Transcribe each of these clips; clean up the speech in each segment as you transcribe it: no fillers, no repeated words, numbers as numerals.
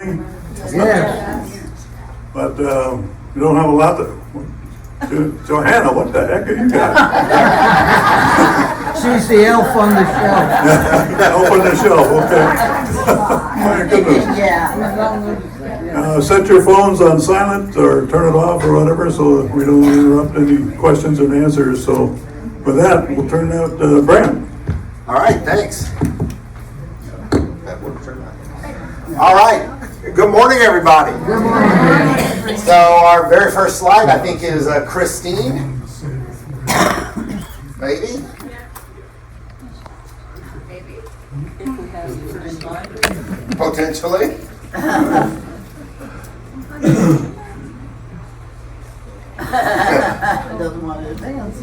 Yes. But you don't have a lot to. Johanna, what the heck are you got? She's the elf on the shelf. Open the shelf, okay. My goodness. Set your phones on silent or turn it off or whatever so that we don't interrupt any questions and answers. So with that, we'll turn out Brand. All right, thanks. All right, good morning, everybody. Good morning. So our very first slide, I think, is Christine. Maybe? Potentially. Doesn't want to advance.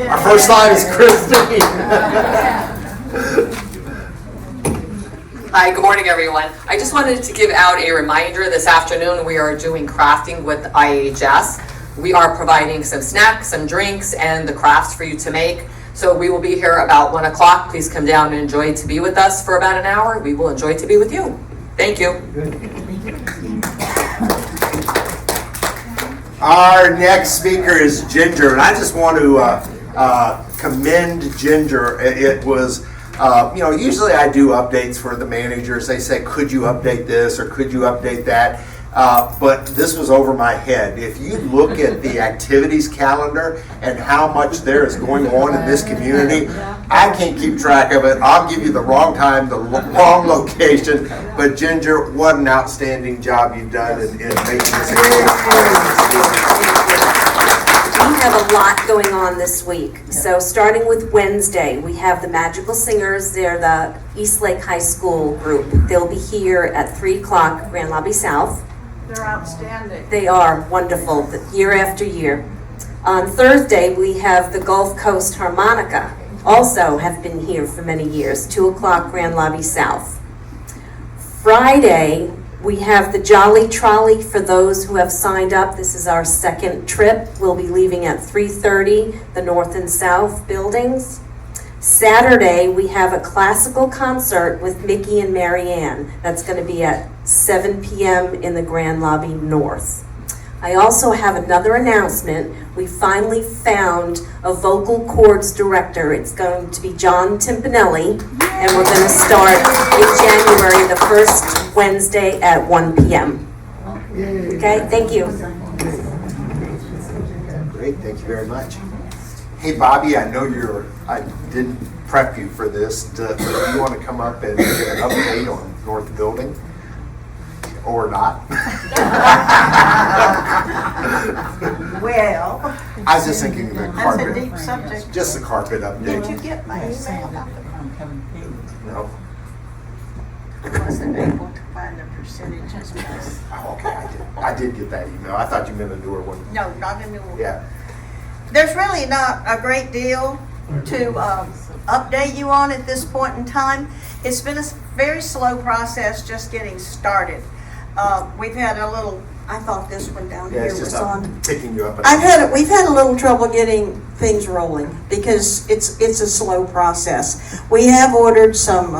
Our first slide is Christine. Hi, good morning, everyone. I just wanted to give out a reminder this afternoon. We are doing crafting with IHS. We are providing some snacks, some drinks, and the crafts for you to make. So we will be here about 1 o'clock. Please come down and enjoy to be with us for about an hour. We will enjoy to be with you. Thank you. Our next speaker is Ginger, and I just want to commend Ginger. It was, usually I do updates for the managers. They say, could you update this or could you update that? But this was over my head. If you look at the activities calendar and how much there is going on in this community, I can't keep track of it. I'll give you the wrong time, the wrong location. But Ginger, what an outstanding job you've done in making this We have a lot going on this week. So starting with Wednesday, we have the Magical Singers. They're the East Lake High School group. They'll be here at 3 o'clock, Grand Lobby South. They're outstanding. They are wonderful, year after year. On Thursday, we have the Gulf Coast Harmonica, also have been here for many years, 2 o'clock, Grand Lobby South. Friday, we have the Jolly Trolley for those who have signed up. This is our second trip. We'll be leaving at 3:30, the North and South buildings. Saturday, we have a classical concert with Mickey and Marianne. That's going to be at 7 p.m. in the Grand Lobby North. I also have another announcement. We finally found a vocal cords director. It's going to be John Timpanelli, and we're going to start in January, the first Wednesday at 1 p.m. Okay, thank you. Great, thank you very much. Hey, Bobby, I know I didn't prep you for this. Do you want to come up and give an update on North Building? Or not? Well, I was just thinking the that's a carpet. deep subject. Just the carpet Did you update. get my email? No? I wasn't able to find the percentages. Oh, okay, I did get that email. I thought you meant a newer one. No, not a new one. Yeah. There's really not a great deal to update you on at this point in time. It's been a very slow process just getting started. We've had a little, I thought this one down Yeah, here it's was just on. picking you up. We've had a little trouble getting things rolling because it's a slow process. We have ordered some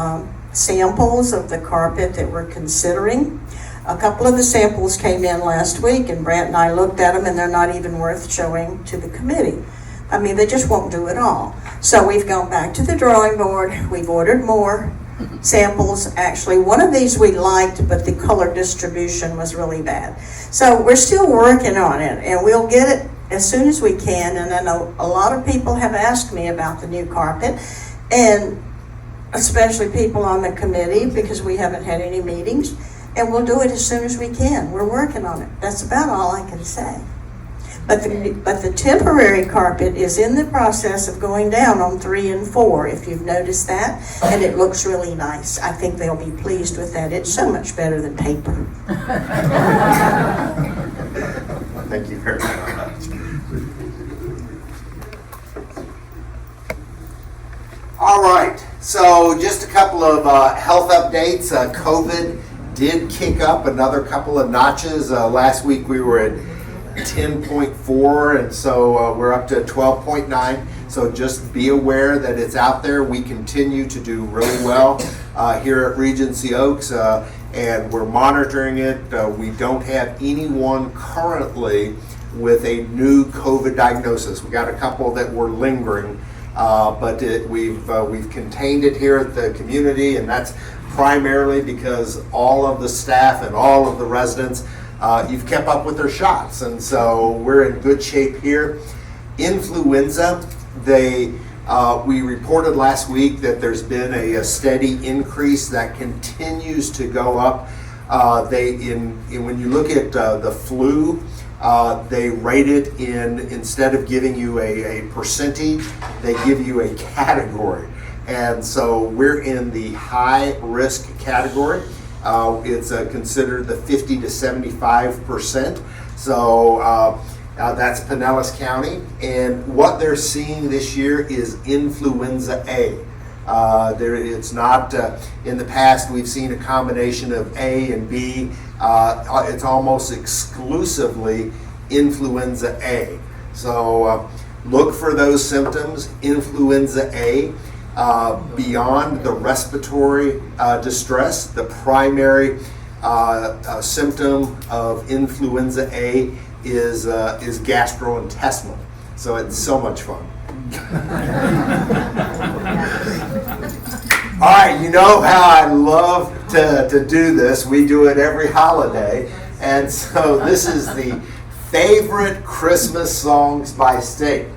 samples of the carpet that we're considering. A couple of the samples came in last week and Brant and I looked at them and they're not even worth showing to the committee. I mean, they just won't do it all. So we've gone back to the drawing board. We've ordered more samples. Actually, one of these we liked, but the color distribution was really bad. So we're still working on it, and we'll get it as soon as we can. And I know a lot of people have asked me about the new carpet, and especially people on the committee, because we haven't had any meetings, and we'll do it as soon as we can. We're working on it. That's about all I can say. But the temporary carpet is in the process of going down on 3 and 4, if you've noticed that, and it looks really nice. I think they'll be pleased with that. It's so much better than paper. Thank you very much. All right, so just a couple of health updates. COVID did kick up another couple of notches. Last week we were at 10.4, and so we're up to 12.9. So just be aware that it's out there. We continue to do really well. here at Regency Oaks, and we're monitoring it. We don't have anyone currently with a new COVID diagnosis. We got a couple that were lingering, but we've contained it here at the community, and that's primarily because all of the staff and all of the residents, you've kept up with their shots, and so we're in good shape here. Influenza, we reported last week that there's been a steady increase that continues to go up. When you look at the flu, they rate it instead of giving you a percentage, they give you a category. And so we're in the high risk category. It's considered the 50 to 75%. So that's Pinellas County. And what they're seeing this year is influenza A. It's not, in the past we've seen a combination of A and B. It's almost exclusively influenza A. So look for those symptoms, influenza A. Beyond the respiratory distress, the primary symptom of influenza A is gastrointestinal. So it's so much fun. All right, you know how I love to do this. We do it every holiday. And so this is the favorite Christmas songs by state.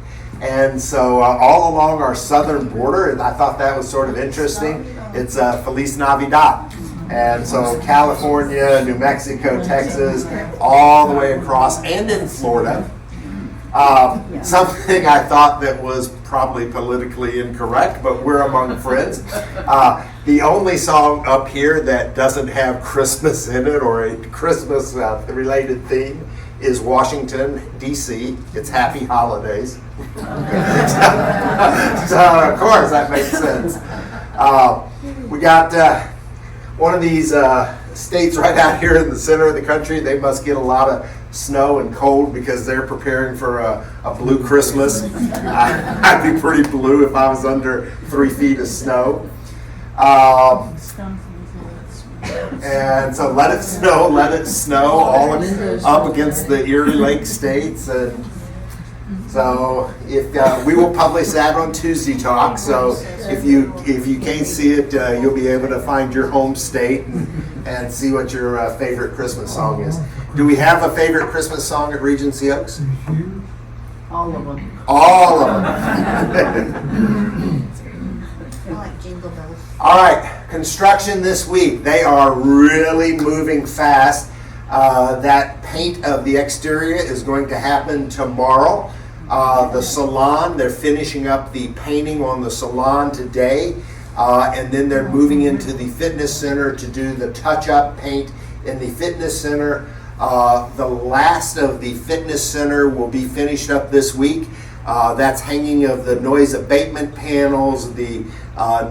And so all along our southern border, and I thought that was sort of interesting, it's Feliz Navidad. And so California, New Mexico, Texas, all the way across, and in Florida. Something I thought that was probably politically incorrect, but we're among friends. The only song up here that doesn't have Christmas in it or a Christmas related theme is Washington, D.C. It's Happy Holidays. So, of course, that makes sense. We got one of these states right out here in the center of the country. They must get a lot of snow and cold because they're preparing for a blue Christmas. I'd be pretty blue if I was under 3 feet of snow. And so let it snow, all up against the Erie Lake states. And so if we will publish that on Tuesday Talk. So if you can't see it, you'll be able to find your home state and see what your favorite Christmas song is. Do we have a favorite Christmas song at Regency Oaks? All of them. All of them. I like Jingle Bells. All right, construction this week. They are really moving fast. That paint of the exterior is going to happen tomorrow. The salon, they're finishing up the painting on the salon today. And then they're moving into the fitness center to do the touch-up paint in the fitness center. The last of the fitness center will be finished up this week. That's hanging of the noise abatement panels, the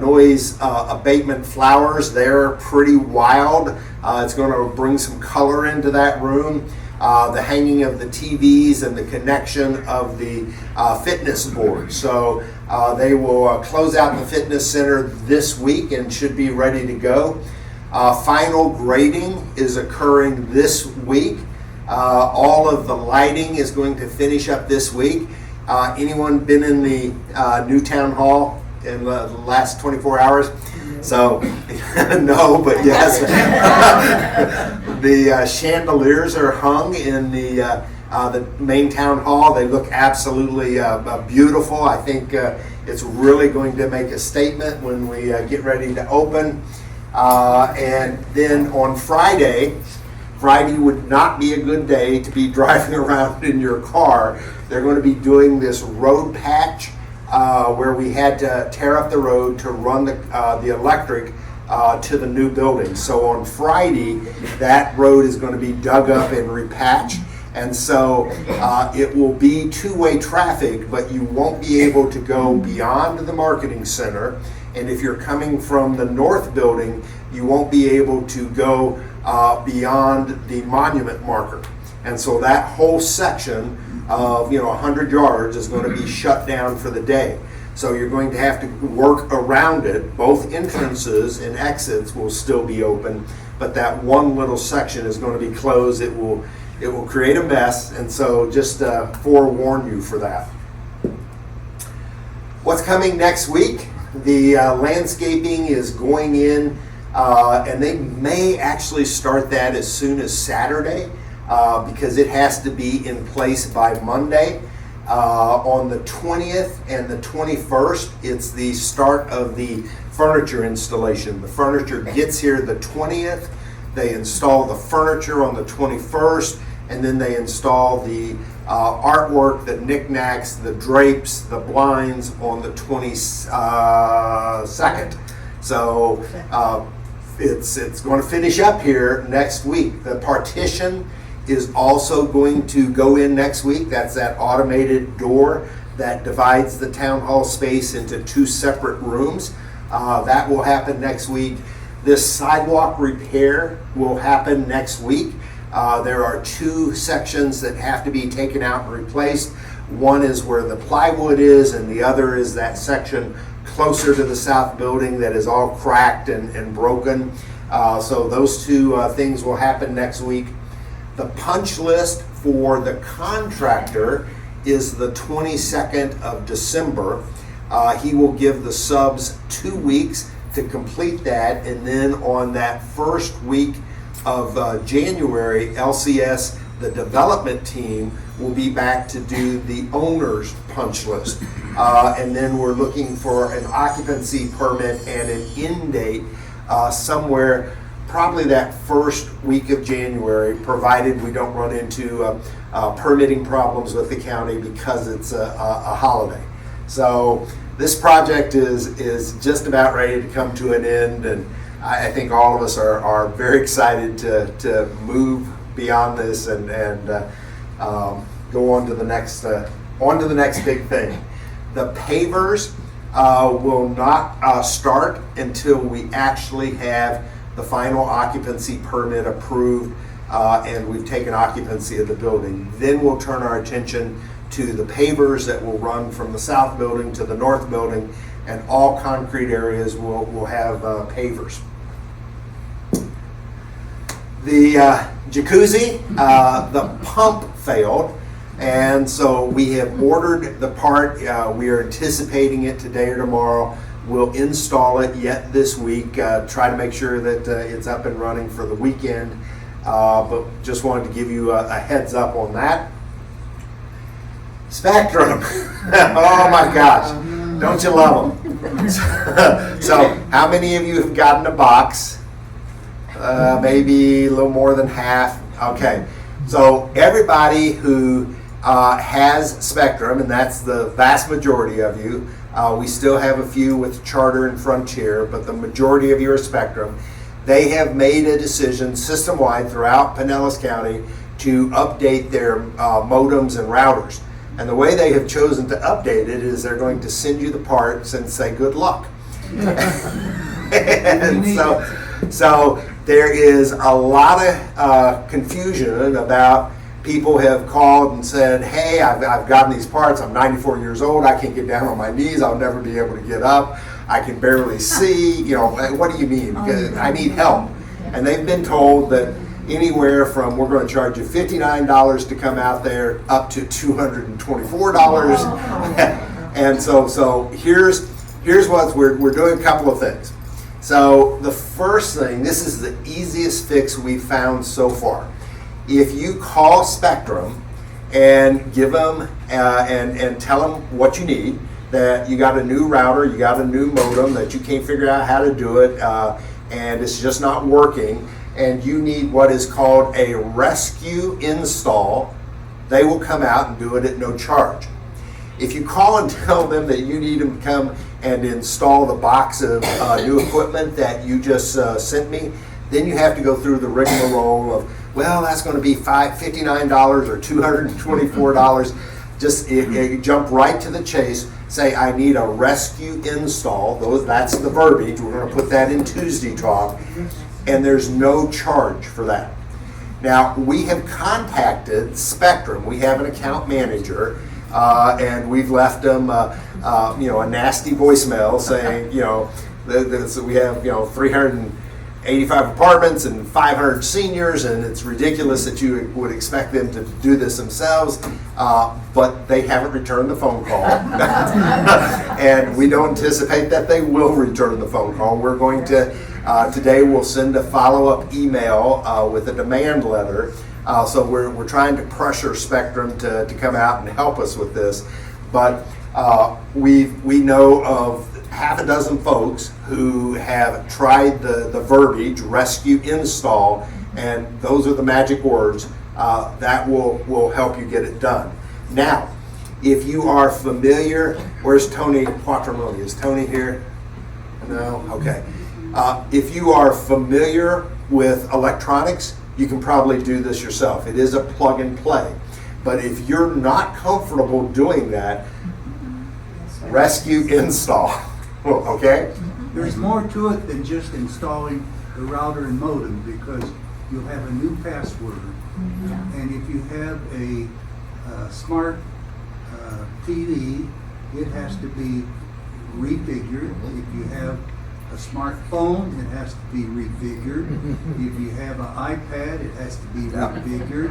noise abatement flowers. They're pretty wild. It's going to bring some color into that room. The hanging of the TVs and the connection of the fitness board. So they will close out the fitness center this week and should be ready to go. Final grading is occurring this week. All of the lighting is going to finish up this week. Anyone been in the new town hall in the last 24 hours? So, no, but yes. The chandeliers are hung in the main town hall. They look absolutely beautiful. I think it's really going to make a statement when we get ready to open. And then on Friday would not be a good day to be driving around in your car. They're going to be doing this road patch where we had to tear up the road to run the electric to the new building. So on Friday, that road is going to be dug up and repatched. And so it will be two-way traffic, but you won't be able to go beyond the marketing center. And if you're coming from the north building, you won't be able to go beyond the monument marker. And so that whole section of 100 yards is going to be shut down for the day. So you're going to have to work around it. Both entrances and exits will still be open, but that one little section is going to be closed. It will create a mess, and so just forewarn you for that. What's coming next week? The landscaping is going in, and they may actually start that as soon as Saturday because it has to be in place by Monday. On the 20th and the 21st, it's the start of the furniture installation. The furniture gets here the 20th, they install the furniture on the 21st, and then they install the artwork, the knickknacks, the drapes, the blinds on the 22nd. So it's going to finish up here next week. The partition is also going to go in next week. That's that automated door that divides the town hall space into 2 separate rooms. That will happen next week. This sidewalk repair will happen next week. There are 2 sections that have to be taken out and replaced. One is where the plywood is, and the other is that section closer to the south building that is all cracked and broken. So those 2 things will happen next week. The punch list for the contractor is the 22nd of December. He will give the subs 2 weeks to complete that, and then on that first week of January, LCS, the development team, will be back to do the owner's punch list. And then we're looking for an occupancy permit and an end date somewhere probably that first week of January, provided we don't run into permitting problems with the county because it's a holiday. So this project is just about ready to come to an end, and I think all of us are very excited to move beyond this and go on to the next big thing. The pavers will not start until we actually have the final occupancy permit approved and we've taken occupancy of the building. Then we'll turn our attention to the pavers that will run from the south building to the north building, and all concrete areas will have pavers. The jacuzzi, the pump failed, and so we have ordered the part. We are anticipating it today or tomorrow. We'll install it yet this week, try to make sure that it's up and running for the weekend, but just wanted to give you a heads up on that. Spectrum, oh my gosh, don't you love them? So how many of you have gotten a box? Maybe a little more than half. Okay, so everybody who has Spectrum, and that's the vast majority of you. We still have a few with Charter and Frontier, but the majority of you are Spectrum. They have made a decision system-wide throughout Pinellas County to update their modems and routers. And the way they have chosen to update it is they're going to send you the parts and say good luck. And so there is a lot of confusion about. People have called and said, hey, I've gotten these parts, I'm 94 years old, I can't get down on my knees, I'll never be able to get up, I can barely see, what do you mean? I need help. And they've been told that anywhere from, we're going to charge you $59 to come out there, up to $224. And so here's what we're doing a couple of things. So the first thing, this is the easiest fix we've found so far. If you call Spectrum and give them and tell them what you need, that you got a new router, you got a new modem, that you can't figure out how to do it, and it's just not working, and you need what is called a rescue install, they will come out and do it at no charge. If you call and tell them that you need them to come and install the box of new equipment that you just sent me, then you have to go through the rigmarole of, well, that's going to be $59 or $224. Just jump right to the chase. Say, I need a rescue install. That's the verbiage. We're going to put that in Tuesday talk. And there's no charge for that. Now, we have contacted Spectrum. We have an account manager and we've left them, a nasty voicemail saying, we have, 385 apartments and 500 seniors, and it's ridiculous that you would expect them to do this themselves, but they haven't returned the phone call. And we don't anticipate that they will return the phone call. We're going to, today we'll send a follow-up email with a demand letter. So we're trying to pressure Spectrum to come out and help us with this. But we know of half a dozen folks who have tried the verbiage, rescue, install, and those are the magic words that will help you get it done. Now, if you are familiar, where's Tony Quattromoni? Is Tony here? No? Okay. If you are familiar with electronics, you can probably do this yourself. It is a plug and play. But if you're not comfortable doing that, rescue, install. Okay? There's more to it than just installing the router and modem, because you'll have a new password. And if you have a smart TV, it has to be refigured. If you have a smartphone, it has to be refigured. If you have an iPad, it has to be refigured.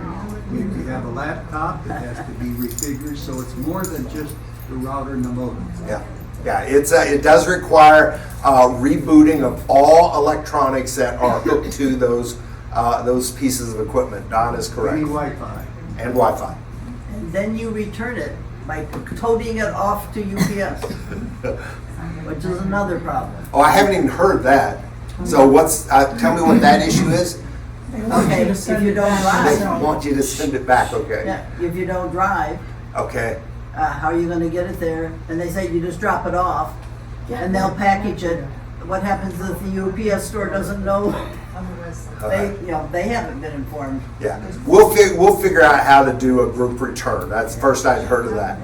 If you have a laptop, it has to be refigured. So it's more than just the router and the modem. Yeah, it does require rebooting of all electronics that are hooked to those pieces of equipment. Don is correct. Any Wi-Fi. And Wi-Fi. And then you return it by toting it off to UPS, which is another problem. Oh, I haven't even heard that. So tell me what that issue is? Okay, if you don't They drive, want you to send it back, okay? yeah, if you don't drive, Okay. how are you gonna get it there? And they say you just drop it off, and they'll package it. What happens if the UPS store doesn't know? They haven't been informed. Yeah, we'll figure out how to do a group return. That's the first I'd heard of that.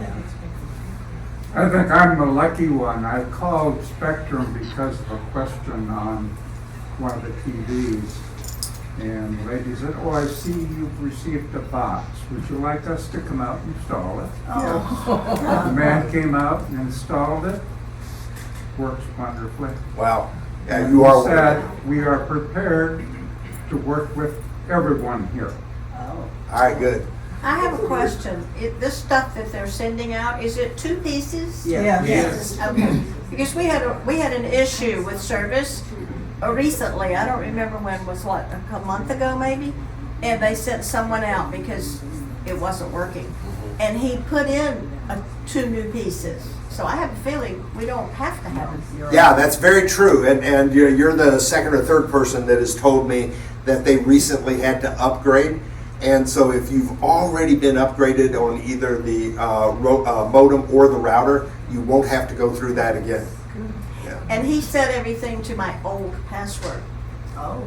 I think I'm the lucky one. I called Spectrum because of a question on one of the TVs. And the lady said, "Oh, I see you've received a box. Would you like us to come out and install it?" The man came out and installed it. Works wonderfully. Wow. Yeah, And you he are. said, "We are prepared to work with everyone here." All right, good. I have a question. This stuff that they're sending out, is it two pieces? Yeah. Yes. Okay. Because we had an issue with service recently. I don't remember when, was what, a month ago maybe? And they sent someone out because it wasn't working. And he put in two new pieces. So I have a feeling we don't have to have it. Yeah, that's very true. And you're the second or third person that has told me that they recently had to upgrade. And so if you've already been upgraded on either the modem or the router, you won't have to go through that again. Yeah. And he set everything to my old password. Oh.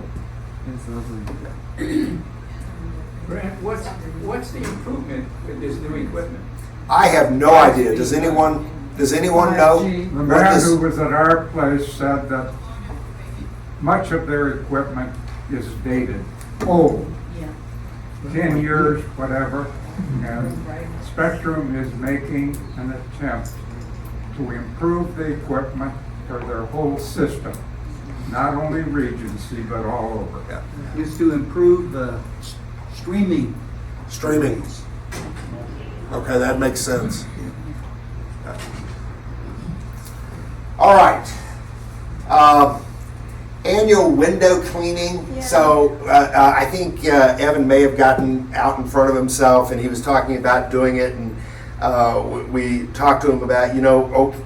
Brent, what's the improvement with this new equipment? I have no idea. Does anyone know? The what man this- who was at our place said that much of their equipment is dated, old, 10 years, whatever. And Spectrum is making an attempt to improve the equipment for their whole system, not only Regency, but all over. Yeah. Is to improve the streaming. Streaming. Okay, that makes sense. All right. Annual window cleaning. Yeah. So I think Evan may have gotten out in front of himself, and he was talking about doing it, and we talked to him about,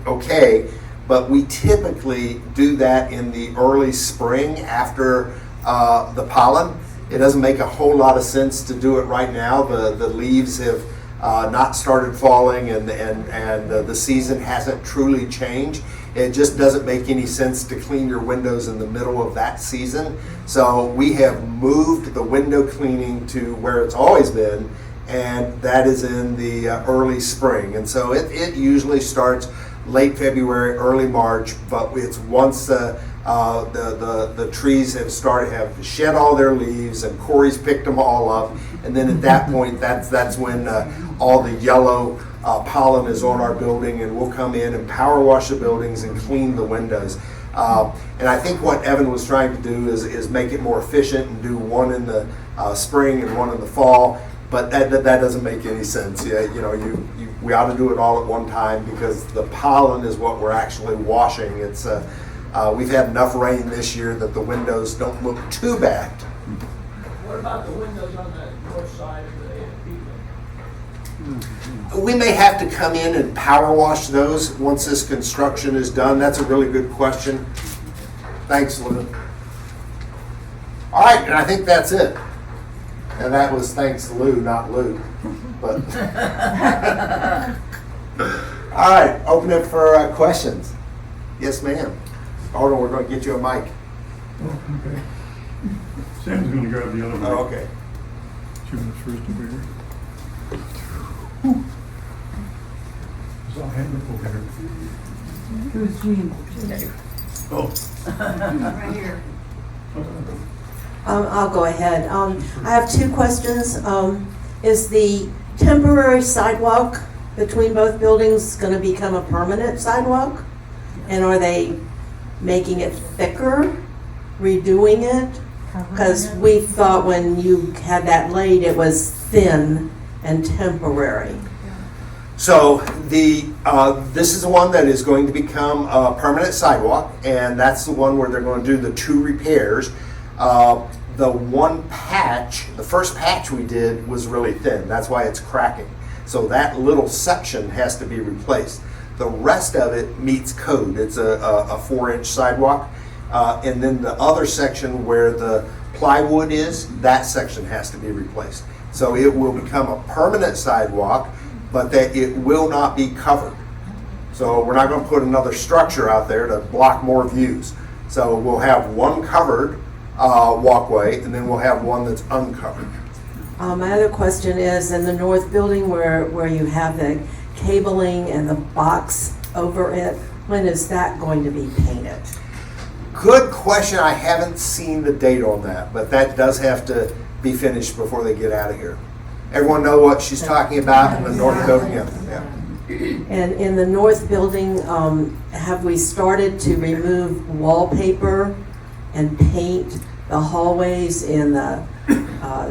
okay, but we typically do that in the early spring after the pollen. It doesn't make a whole lot of sense to do it right now. The leaves have not started falling, and the season hasn't truly changed. It just doesn't make any sense to clean your windows in the middle of that season. So we have moved the window cleaning to where it's always been, and that is in the early spring. And so it usually starts late February, early March, but it's once the trees have shed all their leaves and Corey's picked them all up, and then at that point, that's when all the yellow pollen is on our building, and we'll come in and power wash the buildings and clean the windows. And I think what Evan was trying to do is make it more efficient and do one in the spring and one in the fall. But that doesn't make any sense. Yeah, we ought to do it all at one time, because the pollen is what we're actually washing. It's we've had enough rain this year that the windows don't look too bad. What about the windows on the north side of the AFP building? We may have to come in and power wash those once this construction is done. That's a really good question. Thanks, Lou. All right, and I think that's it. And that was thanks Lou, not Lou. But all right, open it for questions. Yes, ma'am. Hold on, we're going to get you a mic. Okay. Sam's gonna grab the other one. Oh, okay. She was first over here. Whew. There's a hand up over here. Who's Jean? Oh. Right here. I'll go ahead. I have two questions. Is the temporary sidewalk between both buildings going to become a permanent sidewalk? And are they making it thicker, redoing it? Because we thought when you had that laid, it was thin and temporary. So this is the one that is going to become a permanent sidewalk, and that's the one where they're going to do the 2 repairs. The one patch, the first patch we did was really thin. That's why it's cracking. So that little section has to be replaced. The rest of it meets code. It's a 4-inch sidewalk. And then the other section where the plywood is, that section has to be replaced. So it will become a permanent sidewalk, but that it will not be covered. So we're not going to put another structure out there to block more views. So we'll have one covered walkway, and then we'll have one that's uncovered. My other question is, in the north building where you have the cabling and the box over it, when is that going to be painted? Good question. I haven't seen the date on that, but that does have to be finished before they get out of here. Everyone know what she's talking about in the north building? Yeah. And in the north building, have we started to remove wallpaper and paint the hallways in the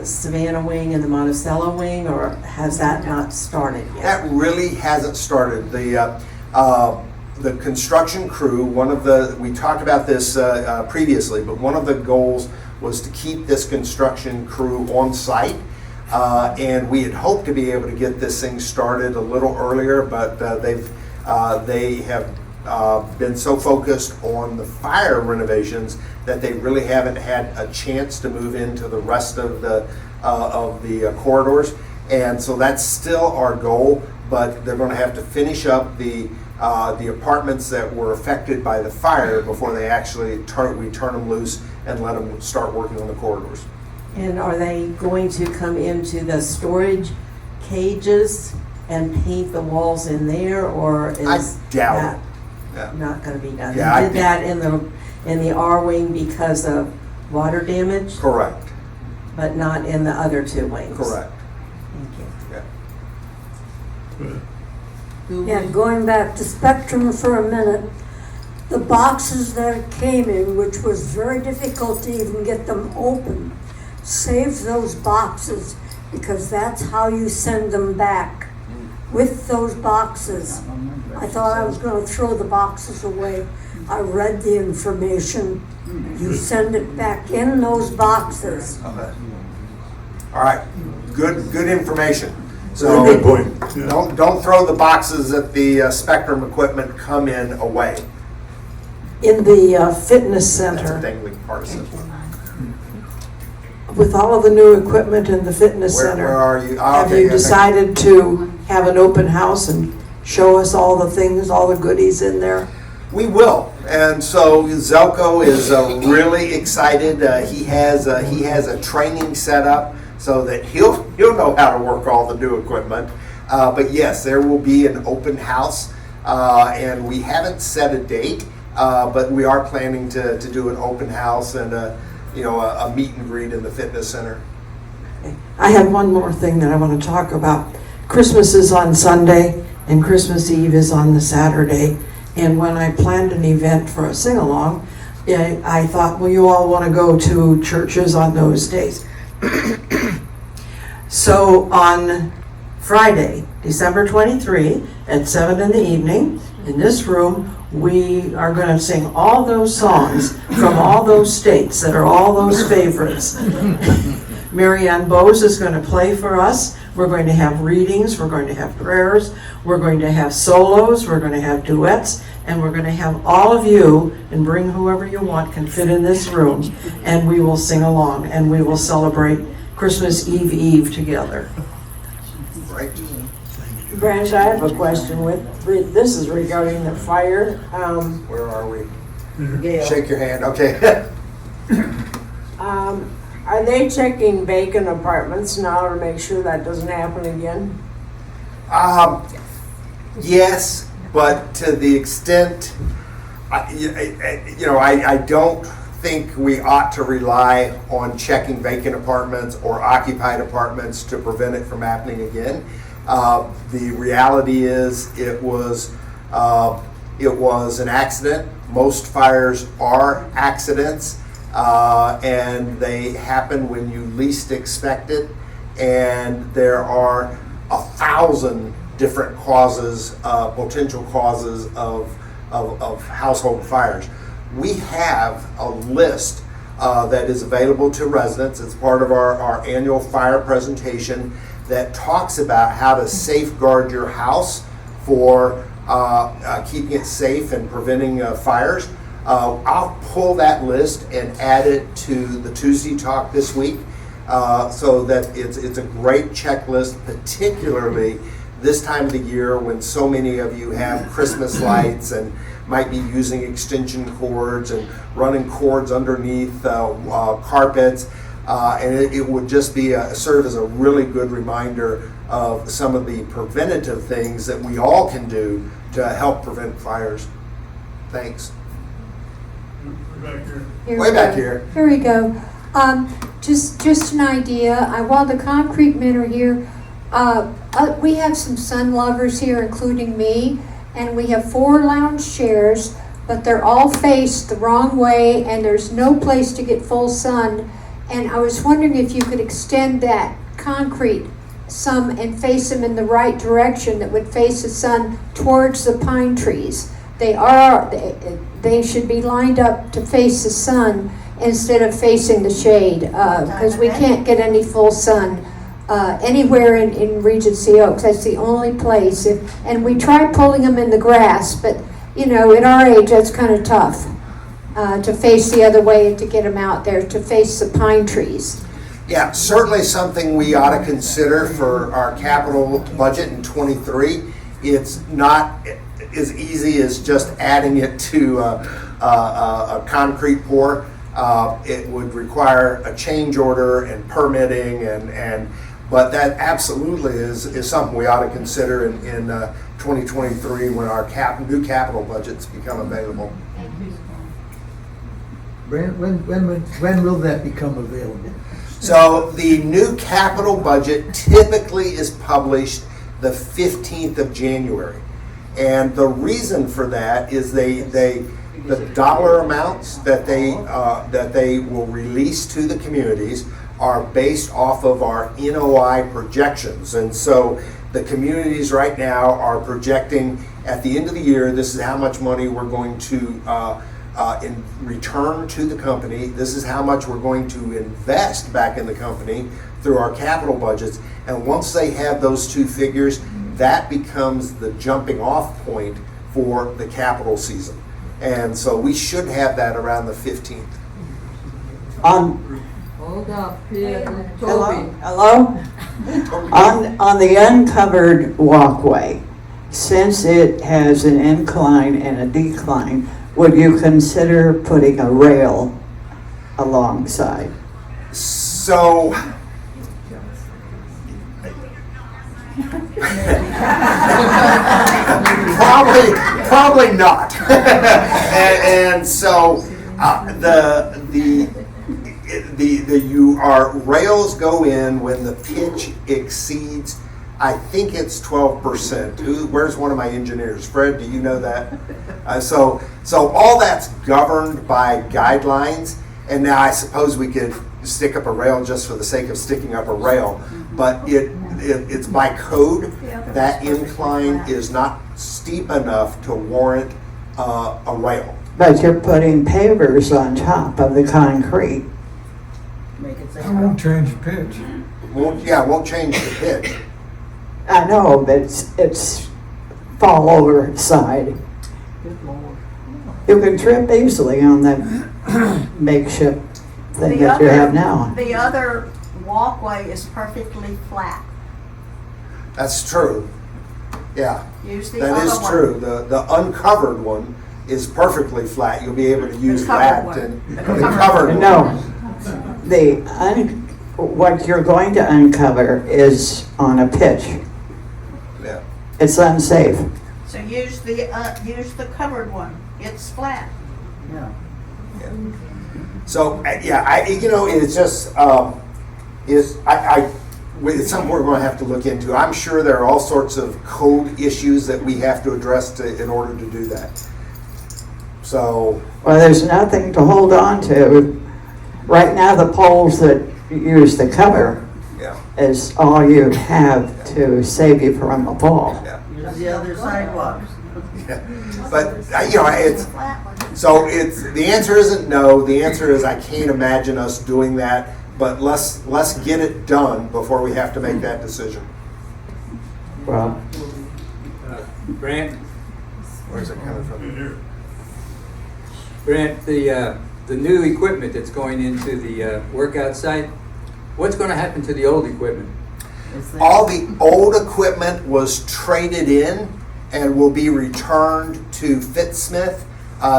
Savannah wing and the Monticello wing, or has that not started yet? That really hasn't started. The construction crew, we talked about this previously, but one of the goals was to keep this construction crew on site. And we had hoped to be able to get this thing started a little earlier, but they have been so focused on the fire renovations that they really haven't had a chance to move into the rest of the corridors. And so that's still our goal, but they're going to have to finish up the apartments that were affected by the fire before they actually we turn them loose and let them start working on the corridors. And are they going to come into the storage cages and paint the walls in there, or is I doubt that it. Yeah. not going to be done? Yeah, You did that in the R wing because of water damage, Correct. but not in the other 2 wings? Correct. Thank you. Yeah. Yeah, going back to Spectrum for a minute, the boxes that it came in, which was very difficult to even get them open, save those boxes, because that's how you send them back. With those boxes, I thought I was going to throw the boxes away. I read the information. You send it back in those boxes. Okay. All right. Good information. Very good point. Yeah. Don't throw the boxes that the Spectrum equipment come in away. In the fitness That's a center, dangling partisan. with all of the new equipment in the fitness Where center, are you? Oh, have okay, you okay. decided to have an open house and show us all the things, all the goodies in there? We will, and so Zelko is really excited. He has a training set up so that he'll know how to work all the new equipment. But yes, there will be an open house, and we haven't set a date, but we are planning to do an open house and a meet and greet in the fitness center. I have one more thing that I want to talk about. Christmas is on Sunday and Christmas Eve is on the Saturday. And when I planned an event for a sing-along, I thought, well, you all want to go to churches on those days. So on Friday, December 23, at 7 in the evening, in this room, we are going to sing all those songs from all those states that are all those favorites. Marianne Bose is going to play for us. We're going to have readings, we're going to have prayers, we're going to have solos, we're going to have duets, and we're going to have all of you, and bring whoever you want can fit in this room, and we will sing along, and we will celebrate Christmas Eve together. Right? Branch, I have a question this is regarding the fire. Where are we? Gail. Shake your hand. Okay. Are they checking vacant apartments now to make sure that doesn't happen again? Yes, but to the extent, I don't think we ought to rely on checking vacant apartments or occupied apartments to prevent it from happening again. The reality is it was an accident. Most fires are accidents, and they happen when you least expect it. And there are 1,000 different causes, potential causes of household fires. We have a list that is available to residents. It's part of our annual fire presentation that talks about how to safeguard your house for keeping it safe and preventing fires. I'll pull that list and add it to the Tuesday talk this week so that it's a great checklist, particularly this time of the year when so many of you have Christmas lights and might be using extension cords and running cords underneath carpets. And it would just be serve as a really good reminder of some of the preventative things that we all can do to help prevent fires. Thanks. Way back here. Here we go. Just an idea. While the concrete men are here, we have some sun lovers here, including me, and we have 4 lounge chairs, but they're all faced the wrong way, and there's no place to get full sun. And I was wondering if you could extend that concrete some and face them in the right direction that would face the sun towards the pine trees. They should be lined up to face the sun instead of facing the shade, because we can't get any full sun anywhere in Regency Oaks. That's the only place. And we try pulling them in the grass, but at our age, that's kind of tough. To face the other way and to get them out there to face the pine trees. Yeah, certainly something we ought to consider for our capital budget in '23. It's not as easy as just adding it to a concrete pour. It would require a change order and permitting, but that absolutely is something we ought to consider in 2023 when our new capital budgets become available. Brent, when will that become available? So the new capital budget typically is published the 15th of January. And the reason for that is the dollar amounts that they will release to the communities are based off of our NOI projections. And so the communities right now are projecting at the end of the year, this is how much money we're going to in return to the company. This is how much we're going to invest back in the company through our capital budgets. And once they have those two figures, that becomes the jumping off point for the capital season. And so we should have that around the 15th. Hold up, Hello? On the uncovered walkway, since it has an incline and a decline, would you consider putting a rail alongside? So, probably not. and so rails go in when the pitch exceeds I think it's 12%. Where's one of my engineers? Fred, do you know that? So all that's governed by guidelines, and now I suppose we could stick up a rail just for the sake of sticking up a rail, but it's by code. That incline is not steep enough to warrant a rail. But you're putting pavers on top of the concrete. Make it That won't change the pitch. Won't change the pitch. I know, but it's fall over side. You can trip easily on that makeshift thing that you have now. The other walkway is perfectly flat. That's true. Yeah, Use the that other is one. true. The uncovered one is perfectly flat. You'll be able to use covered that. one. And The the covered covered one. No, what you're going to uncover is on a pitch. Yeah. It's unsafe. So use the covered one. It's flat. Yeah. So it's just it's something we're going to have to look into. I'm sure there are all sorts of code issues that we have to address in order to do that. So, Well, there's nothing to hold on to. Right now, the poles that use the cover yeah, is all you have to save you from a fall. yeah, Use the other sidewalks. yeah. But the answer isn't no. The answer is I can't imagine us doing that. But let's get it done before we have to make that decision. Well, Brant, Where's it coming from? Brant, the new equipment that's going into the workout site, what's going to happen to the old equipment? All the old equipment was traded in and will be returned to Fittsmith.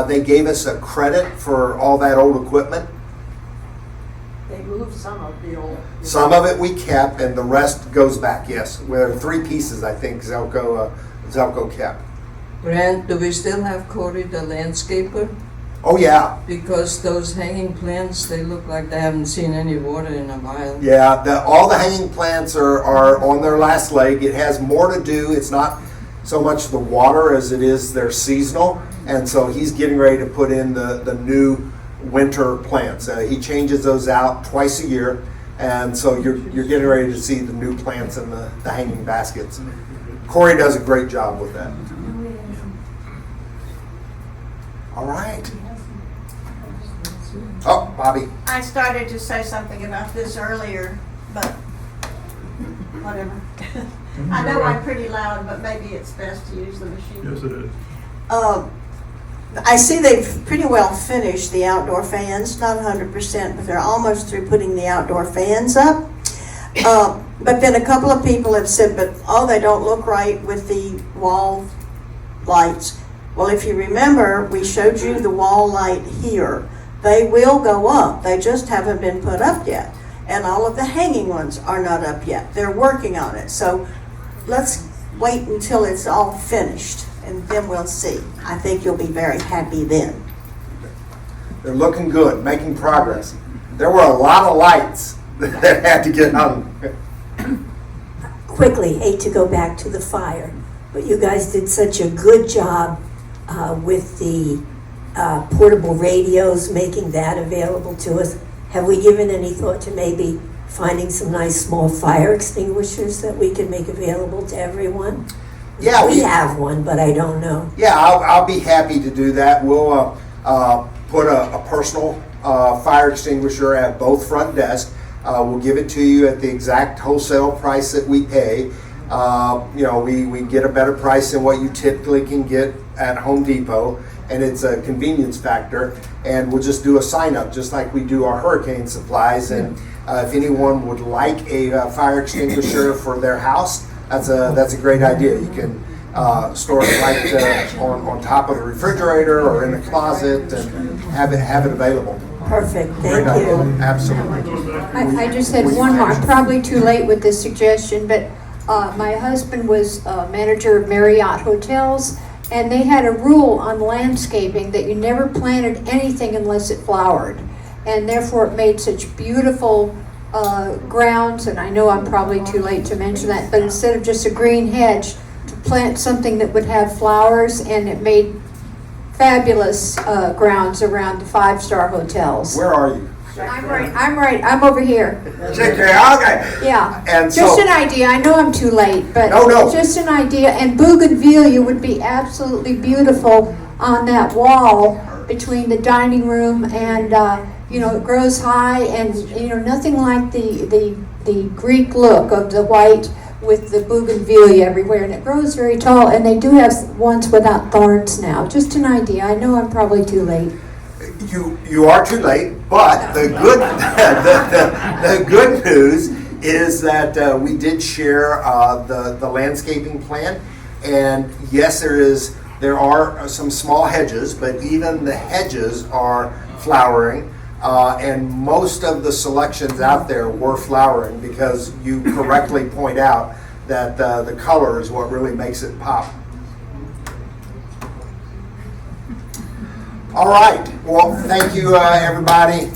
They gave us a credit for all that old equipment. They moved some of the old. Some of it we kept, and the rest goes back. Yes, there are 3 pieces I think Zelco kept. Brent, do we still have Corey the landscaper? Oh yeah, Because those hanging plants, they look like they haven't seen any water in a while. yeah. All the hanging plants are on their last leg. It has more to do. It's not so much the water as it is they're seasonal, and so he's getting ready to put in the new winter plants. He changes those out twice a year, and so you're getting ready to see the new plants in the hanging baskets. Corey does a great job with that. All right. Oh, Bobby. I started to say something about this earlier, but whatever. I know I'm pretty loud, but maybe it's best to use the machine. Yes, it is. I see they've pretty well finished the outdoor fans, not 100%, but they're almost through putting the outdoor fans up. But then a couple of people have said, they don't look right with the wall lights. Well, if you remember, we showed you the wall light here. They will go up. They just haven't been put up yet. And all of the hanging ones are not up yet. They're working on it. So let's wait until it's all finished, and then we'll see. I think you'll be very happy then. They're looking good, making progress. There were a lot of lights that had to get hung. Quickly, hate to go back to the fire, but you guys did such a good job with the portable radios, making that available to us. Have we given any thought to maybe finding some nice small fire extinguishers that we can make available to everyone? Yeah, we have one, but I don't know. Yeah, I'll be happy to do that. We'll put a personal fire extinguisher at both front desks. We'll give it to you at the exact wholesale price that we pay. We get a better price than what you typically can get at Home Depot, and it's a convenience factor. And we'll just do a sign up, just like we do our hurricane supplies. And if anyone would like a fire extinguisher for their house, that's a great idea. You can store it right on top of the refrigerator or in the closet, and have it available. Perfect, Great thank idea. you. Absolutely. I just had one more. I'm probably too late with this suggestion, but my husband was manager of Marriott Hotels, and they had a rule on landscaping that you never planted anything unless it flowered. And therefore it made such beautiful grounds, and I know I'm probably too late to mention that, but instead of just a green hedge, to plant something that would have flowers, and it made fabulous grounds around the five-star hotels. Where are you? I'm over here. Okay. Yeah. And Just so- an idea, I know I'm too late, but No. just an idea, and bougainvillea would be absolutely beautiful on that wall between the dining room and, it grows high and, nothing like the Greek look of the white with the bougainvillea everywhere, and it grows very tall, and they do have ones without thorns now. Just an idea, I know I'm probably too late. You are too late, but the good the good news is that we did share the landscaping plan, and yes, there are some small hedges, but even the hedges are flowering, and most of the selections out there were flowering because you correctly point out that the color is what really makes it pop. All right. Well, thank you, everybody.